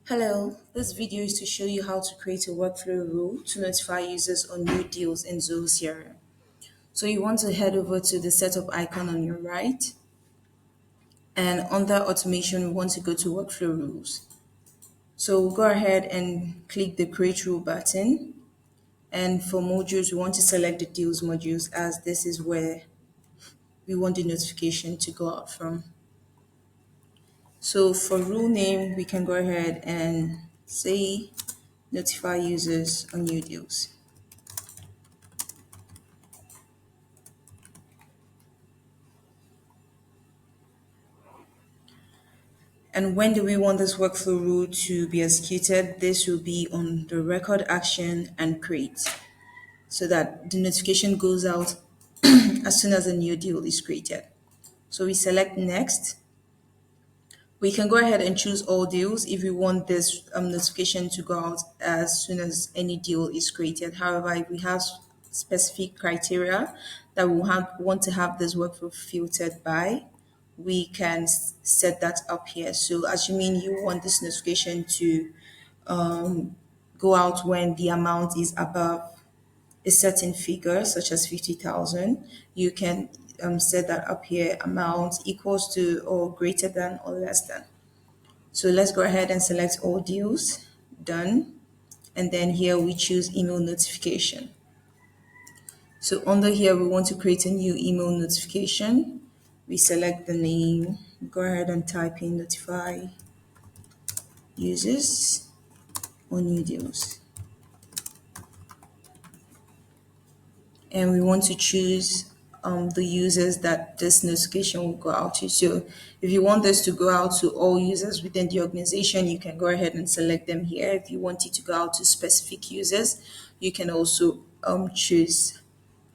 Hello, this video is to show you how to create a workflow rule to notify users on new deals in Zoho CRM. So you want to head over to the setup icon on your right, and under automation, we want to go to workflow rules. So we'll go ahead and click the create rule button. And for modules, we want to select the deals modules as this is where we want the notification to go out from. So for rule name, we can go ahead and say notify users on new deals. And when do we want this workflow rule to be executed? This will be on the record action and create so that the notification goes out as soon as a new deal is created. So we select next. We can go ahead and choose all deals if we want this notification to go out as soon as any deal is created. However, if we have specific criteria that want to have this workflow filtered by, we can set that up here. So assuming you want this notification to go out when the amount is above a certain figure, such as 50,000, you can set that up here, amount equals to or greater than or less than. So let's go ahead and select all deals, done. And then here we choose email notification. So under here, we want to create a new email notification. We select the name, go ahead and type in notify users or new deals. And we want to choose the users that this notification will go out to. So if you want this to go out to all users within the organization, you can go ahead and select them here. If you want it to go out to specific users, you can also choose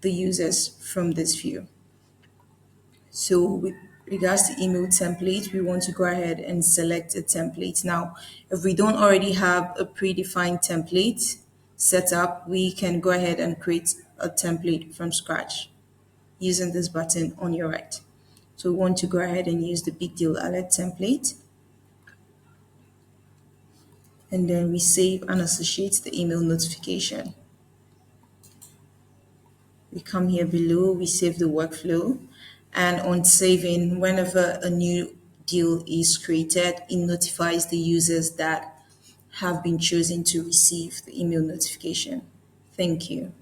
the users from this view. So with regards to email template, we want to go ahead and select a template. Now, if we don't already have a predefined template set up, we can go ahead and create a template from scratch using this button on your right. So we want to go ahead and use the big deal alert template. And then we save and associate the email notification. We come here below, we save the workflow, and on saving, whenever a new deal is created, it notifies the users that have been chosen to receive the email notification. Thank you.